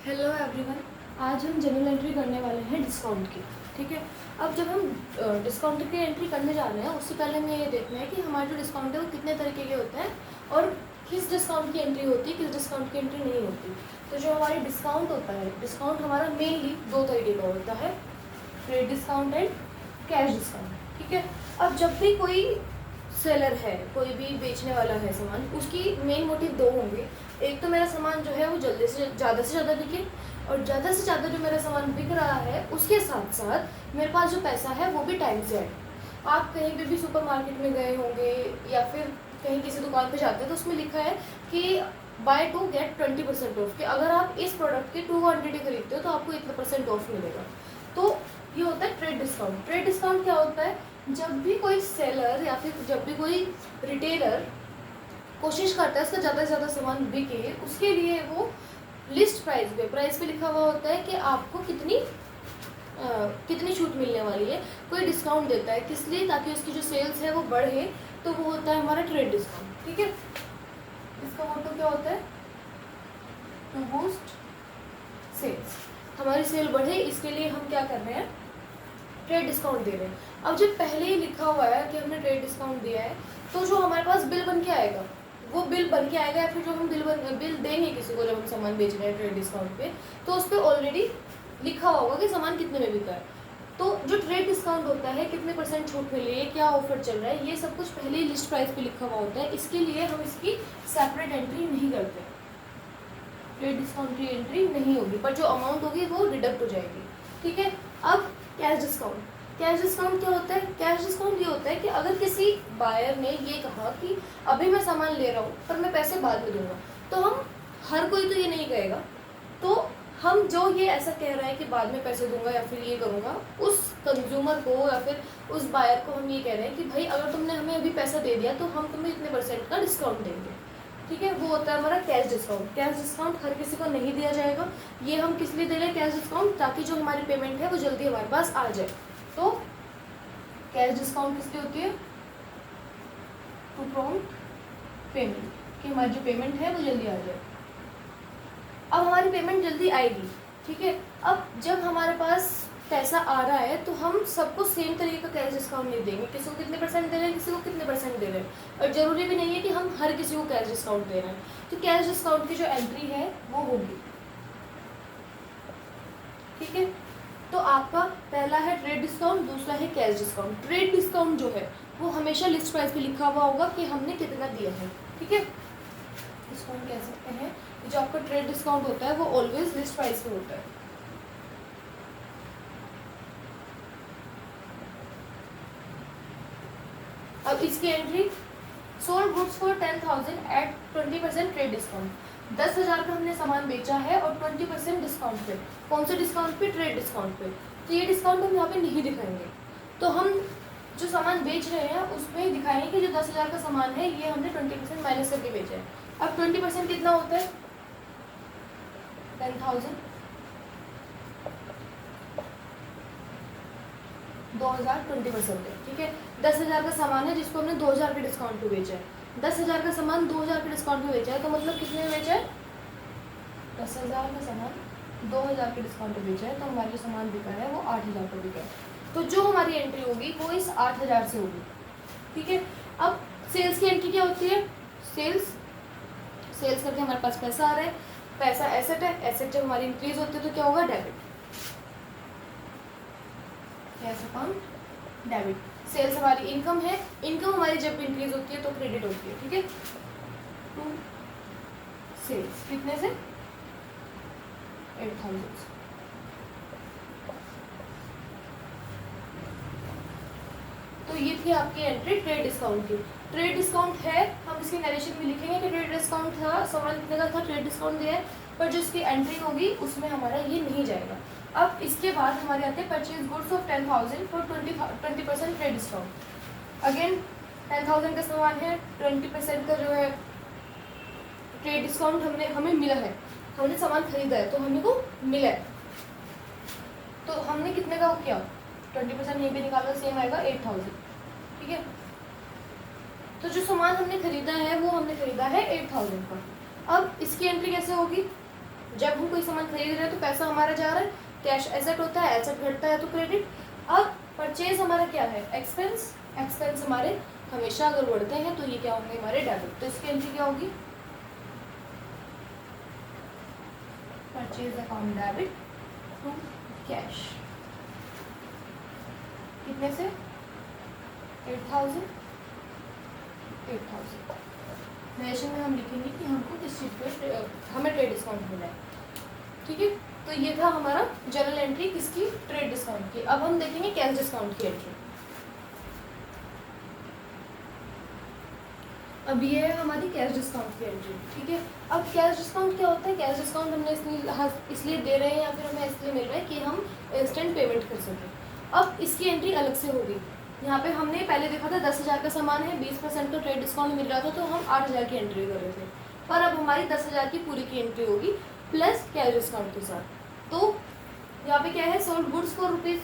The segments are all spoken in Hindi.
Hello everyone. आज हम जनरल एंट्री करने वाले हैं डिस्काउंट की। ठीक है। अब जब हम डिस्काउंट की एंट्री करने जा रहे हैं उससे पहले हमें ये देखना है कि हमारा जो डिस्काउंट है वो कितने तरीके के होते हैं और किस डिस्काउंट की एंट्री होती है, किस डिस्काउंट की एंट्री नहीं होती। तो जो हमारी डिस्काउंट होता है, डिस्काउंट हमारा मेनली दो तरीके का होता है, trade discount and cash discount. ठीक है। अब जब भी कोई सेलर है, कोई भी बेचने वाला है सामान, उसकी मेन मोटिव दो होंगे। एक तो मेरा सामान जो है वो जल्दी से ज़्यादा बिके, और ज़्यादा से ज़्यादा जो मेरा सामान बिक रहा है उसके साथ साथ मेरे पास जो पैसा है वो भी टाइम से आए। आप कहीं पे भी सुपरमार्केट में गए होंगे या फिर कहीं किसी दुकान पे जाते हैं तो उसमें लिखा है कि बाय टू गेट 20% ऑफ, कि अगर आप इस प्रोडक्ट के 2 क्वान्टिटी खरीदते हो तो आपको इतना परसेंट ऑफ मिलेगा। तो ये होता है ट्रेड डिस्काउंट। ट्रेड डिस्काउंट क्या होता है? जब भी कोई सेलर या फिर जब भी कोई रिटेलर कोशिश करता है उसका ज़्यादा से ज़्यादा सामान बिके, उसके लिए वो लिस्ट प्राइस पे लिखा हुआ होता है कि आपको कितनी छूट मिलने वाली है, कोई डिस्काउंट देता है। किस लिए? ताकि उसकी जो सेल्स है वो बढ़े। तो वो होता है हमारा ट्रेड डिस्काउंट। ठीक है। इसका मोटो क्या होता है? To boost sales. हमारी सेल बढ़े, इसके लिए हम क्या कर रहे हैं? ट्रेड डिस्काउंट दे रहे हैं। अब जब पहले ही लिखा हुआ है कि हमने ट्रेड डिस्काउंट दिया है, तो जो हमारे पास बिल बन के आएगा वो बिल बन के आएगा, या फिर जो हम बिल देंगे किसी को जब हम सामान बेच रहे हैं ट्रेड डिस्काउंट पे, तो उस पर ऑलरेडी लिखा हुआ होगा कि सामान कितने में बिका है। तो जो ट्रेड डिस्काउंट होता है, कितने परसेंट छूट मिली है, क्या ऑफर चल रहा है, ये सब कुछ पहले ही लिस्ट प्राइस पे लिखा हुआ होता है। इसके लिए हम इसकी सेपरेट एंट्री नहीं करते। ट्रेड डिस्काउंट की एंट्री नहीं होगी, पर जो अमाउंट होगी वो डिडक्ट हो जाएगी। ठीक है। अब कैश डिस्काउंट। कैश डिस्काउंट क्या होता है? कैश डिस्काउंट ये होता है कि अगर किसी बायर ने ये कहा कि अभी मैं सामान ले रहा हूँ पर मैं पैसे बाद में दूंगा, तो हम हर कोई तो ये नहीं कहेगा। तो हम जो ये ऐसा कह रहा है कि बाद में पैसे दूंगा या फिर ये करूँगा, उस कंज्यूमर को या फिर उस बायर को हम ये कह रहे हैं कि भाई अगर तुमने हमें अभी पैसा दे दिया तो हम तुम्हें इतने परसेंट का डिस्काउंट देंगे। ठीक है। वो होता है हमारा कैश डिस्काउंट। कैश डिस्काउंट हर किसी को नहीं दिया जाएगा। ये हम किस लिए दे रहे हैं कैश डिस्काउंट? ताकि जो हमारी पेमेंट है वो जल्दी हमारे पास आ जाए। तो कैश डिस्काउंट किस लिए होती है? टू प्रॉम्प्ट पेमेंट, कि हमारी जो पेमेंट है वो जल्दी आ जाए। अब हमारी पेमेंट जल्दी आएगी। ठीक है। अब जब हमारे पास पैसा आ रहा है तो हम सबको सेम तरीके का कैश डिस्काउंट नहीं देंगे। किसी को कितने परसेंट दे रहे हैं, किसी को कितने परसेंट दे रहे हैं, और ज़रूरी भी नहीं है कि हम हर किसी को कैश डिस्काउंट दे रहे हैं। तो कैश डिस्काउंट की जो एंट्री है वो होगी। ठीक है। तो आपका पहला है ट्रेड डिस्काउंट, दूसरा है कैश डिस्काउंट। ट्रेड डिस्काउंट जो है वो हमेशा लिस्ट प्राइस पे लिखा हुआ होगा कि हमने कितना दिया है। ठीक है। इसको हम कह सकते हैं जो आपका ट्रेड डिस्काउंट होता है वो ऑलवेज लिस्ट प्राइस पे होता है। अब इसकी entry sold goods for 10,000 at 20% trade discount. 10,000 का हमने सामान बेचा है और 20% डिस्काउंट पे। कौन से डिस्काउंट पे? ट्रेड डिस्काउंट पे। तो ये डिस्काउंट हम यहाँ पे नहीं दिखाएंगे। तो हम जो सामान बेच रहे हैं उसमें दिखाएंगे कि जो 10,000 का सामान है ये हमने 20% माइनस करके बेचा है। अब 20% कितना होता है? 10,000 2,000 20% है। ठीक है। 10,000 का सामान है जिसको हमने 2,000 के डिस्काउंट पे बेचा है। 10,000 का सामान 2,000 के डिस्काउंट पे बेचा है, तो मतलब कितने में बेचा है? 10,000 का सामान 2,000 के डिस्काउंट पे बेचा है, तो हमारा जो सामान बिका है वो 8,000 का बिका है। तो जो हमारी एंट्री होगी वो इस 8,000 से होगी। ठीक है। अब सेल्स की एंट्री क्या होती है? सेल्स करके हमारे पास पैसा आ रहा है, पैसा एसेट है, एसेट जब हमारी इंक्रीज होती है तो क्या होगा? Debit. Cash account debit. Sales हमारी इनकम है, इनकम हमारी जब इंक्रीज होती है तो क्रेडिट होती है। ठीक है। टू सेल्स कितने से? 8,000। तो ये थी आपकी एंट्री ट्रेड डिस्काउंट की। ट्रेड डिस्काउंट है, हम इसके नरेशन में लिखेंगे कि ट्रेड डिस्काउंट था, सामान कितने का था, ट्रेड डिस्काउंट दिया है, पर जो इसकी एंट्री होगी उसमें हमारा ये नहीं जाएगा। अब इसके बाद हमारे आते हैं purchase goods of 10,000 for 20% trade discount. Again 10,000 का सामान है, 20% का जो है ट्रेड डिस्काउंट हमें मिला है, हमने सामान खरीदा है तो हमें को मिला है। तो हमने कितने का किया? 20% यहीं पे निकाला, सेम आएगा 8,000। ठीक है। तो जो सामान हमने खरीदा है वो हमने खरीदा है 8,000 का। अब इसकी एंट्री कैसे होगी? जब हम कोई सामान खरीद रहे हैं तो पैसा हमारा जा रहा है, कैश एसेट होता है, एसेट घटता है तो क्रेडिट। अब परचेज हमारा क्या है, एक्सपेंस। एक्सपेंस हमारे हमेशा अगर बढ़ते हैं तो ये क्या होंगे हमारे डेबिट। तो इसकी एंट्री क्या होगी, purchase account debit to cash. कितने से, 8,000। नरेशन में हम लिखेंगे कि हमको किस चीज़ पे हमें ट्रेड डिस्काउंट मिला है, ठीक है। तो ये था हमारा जनरल एंट्री किसकी, ट्रेड डिस्काउंट की। अब हम देखेंगे कैश डिस्काउंट की एंट्री। अब ये है हमारी कैश डिस्काउंट की एंट्री, ठीक है। अब कैश डिस्काउंट क्या होता है, कैश डिस्काउंट हमने इसलिए दे रहे हैं या फिर हमें इसलिए मिल रहा है कि हम इंस्टेंट पेमेंट कर सकें। अब इसकी एंट्री अलग से होगी। यहाँ पे हमने पहले देखा था 10,000 का सामान है, 20% का ट्रेड डिस्काउंट मिल रहा था तो हम 8,000 की एंट्री कर रहे थे, पर अब हमारी 10,000 की पूरी की एंट्री होगी प्लस कैश डिस्काउंट के साथ। तो यहाँ पे क्या है, sold goods for rupees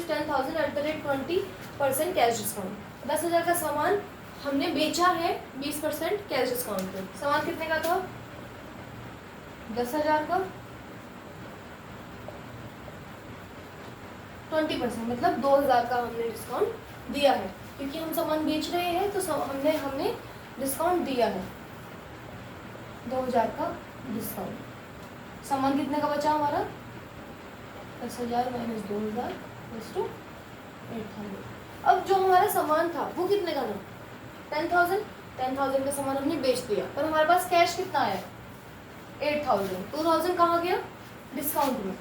10,000 at the rate 20% cash discount. 10,000 का सामान हमने बेचा है 20% कैश डिस्काउंट पे। सामान कितने का था, 10,000 का, 20% मतलब 2,000 का हमने डिस्काउंट दिया है, क्योंकि हम सामान बेच रहे हैं तो हमने डिस्काउंट दिया है 2,000 का डिस्काउंट। सामान कितने का बचा हमारा, 10,000 माइनस 2,000 प्लस टू 8,000। अब जो हमारा सामान था वो कितने का था, 10,000 का सामान हमने बेच दिया, पर हमारे पास कैश कितना आया, 8,000। 2,000 कहाँ गया, डिस्काउंट में।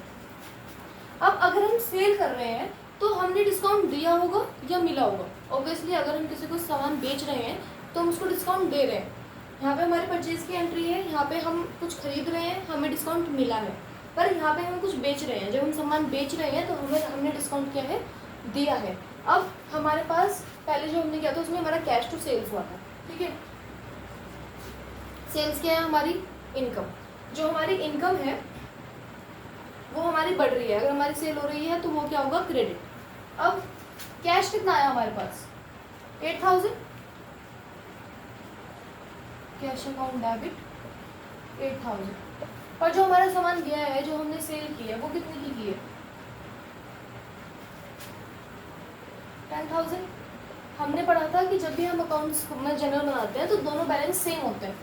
अब अगर हम सेल कर रहे हैं तो हमने डिस्काउंट दिया होगा या मिला होगा। ऑब्वियसली अगर हम किसी को सामान बेच रहे हैं तो हम उसको डिस्काउंट दे रहे हैं। यहाँ पे हमारे परचेज की एंट्री है, यहाँ पे हम कुछ खरीद रहे हैं, हमें डिस्काउंट मिला है, पर यहाँ पे हम कुछ बेच रहे हैं। जब हम सामान बेच रहे हैं तो हमने डिस्काउंट क्या है, दिया है। अब हमारे पास पहले जो हमने किया था उसमें हमारा कैश टू सेल्स हुआ था, ठीक है। सेल्स क्या है, हमारी इनकम। जो हमारी इनकम है वो हमारी बढ़ रही है, अगर हमारी सेल हो रही है तो वो क्या होगा, क्रेडिट। अब कैश कितना आया हमारे पास, 8,000, कैश अकाउंट डेबिट 8,000। और जो हमारा सामान गया है, जो हमने सेल की है, वो कितने की है, 10,000। हमने पढ़ा था कि जब भी हम अकाउंट्स में जनरल बनाते हैं तो दोनों बैलेंस सेम होते हैं।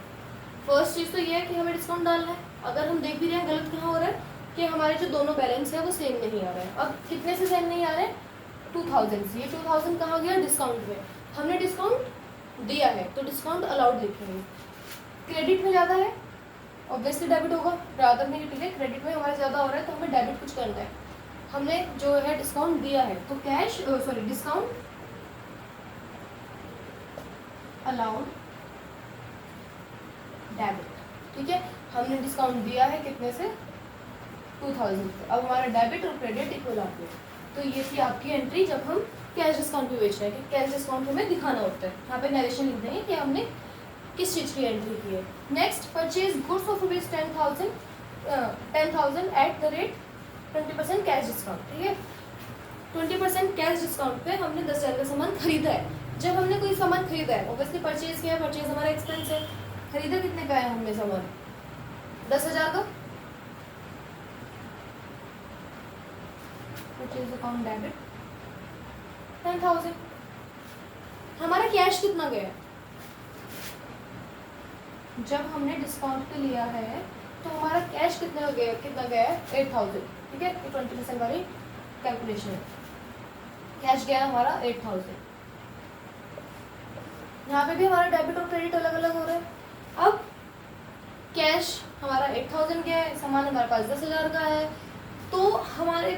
फर्स्ट चीज़ तो ये है कि हमें डिस्काउंट डालना है। अगर हम देख भी रहे हैं गलत कहाँ हो रहा है कि हमारे जो दोनों बैलेंस है वो सेम नहीं आ रहा है। अब कितने से सेम नहीं आ रहे हैं, 2,000 से। ये 2,000 कहाँ गया, डिस्काउंट में। हमने डिस्काउंट दिया है तो डिस्काउंट अलाउड लिखेंगे। क्रेडिट में ज़्यादा है, ऑब्वियसली डेबिट होगा, ज़्यादा नेगेटिव है, क्रेडिट में हमारे ज़्यादा हो रहा है तो हमें डेबिट कुछ करना है। हमने जो है डिस्काउंट दिया है तो कैश डिस्काउंट अलाउड डेबिट, ठीक है। हमने डिस्काउंट दिया है कितने से, 2,000 से। अब हमारा डेबिट और क्रेडिट इक्वल आते हैं। तो ये थी आपकी एंट्री जब हम कैश डिस्काउंट पे बेच रहे हैं, कि कैश डिस्काउंट हमें दिखाना होता है। यहाँ पे नरेशन लिख देंगे कि हमने किस चीज़ की एंट्री की है। Next, purchase goods of rupees 10,000 at the rate 20% cash discount, ठीक है। 20% कैश डिस्काउंट पे हमने 10,000 का सामान खरीदा है। जब हमने कोई सामान खरीदा है, ऑब्वियसली परचेज किया है, परचेज हमारा एक्सपेंस है। खरीदा कितने का है हमने सामान, 10,000 का। Purchase account debit 10,000। हमारा कैश कितना गया, जब हमने डिस्काउंट पे लिया है तो हमारा कैश कितना गया है, 8,000, ठीक है। 20% वाली कैलकुलेशन है। कैश गया हमारा 8,000। यहाँ पे भी हमारा डेबिट और क्रेडिट अलग अलग हो रहा है। अब कैश हमारा 8,000 गया है, सामान हमारे पास 10,000 का है। तो हमारे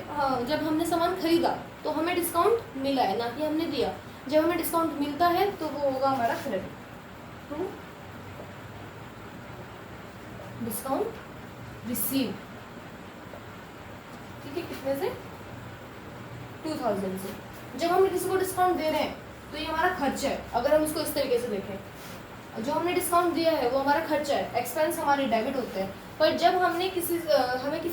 जब हमने सामान खरीदा तो हमें डिस्काउंट मिला है, ना कि हमने दिया। जब हमें डिस्काउंट मिलता है तो वो होगा हमारा क्रेडिट। तो डिस्काउंट रिसीव, ठीक है, कितने से, 2,000 से। जब हम किसी को डिस्काउंट दे रहे हैं तो ये हमारा खर्चा है। अगर हम इसको इस तरीके से देखें, जो हमने डिस्काउंट दिया है वो हमारा खर्चा है, एक्सपेंस हमारे डेबिट होते हैं। पर जब हमें किसी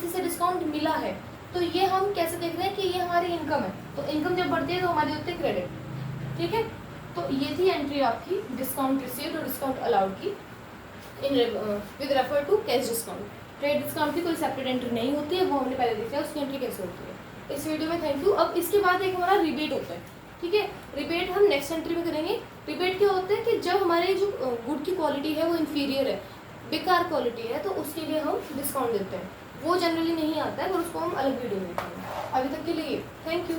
से डिस्काउंट मिला है तो ये हम कैसे देख रहे हैं कि ये हमारी इनकम है। तो इनकम जब बढ़ती है तो हमारी होती है क्रेडिट, ठीक है। तो ये थी एंट्री आपकी डिस्काउंट रिसीव्ड और डिस्काउंट अलाउड की with refer to cash discount. Trade discount की कोई सेपरेट एंट्री नहीं होती है, वो हमने पहले देखा है उसकी एंट्री कैसे होती है इस वीडियो में। Thank you. अब इसके बाद एक हमारा रिबेट होता है, ठीक है। रिबेट हम नेक्स्ट एंट्री में करेंगे। रिबेट क्या होता है कि जब हमारे जो गुड की क्वालिटी है वो इन्फीरियर है, बेकार क्वालिटी है, तो उसके लिए हम डिस्काउंट देते हैं। वो जनरली नहीं आता है, और उसको हम अलग वीडियो में देखेंगे। अभी तक के लिए थैंक यू।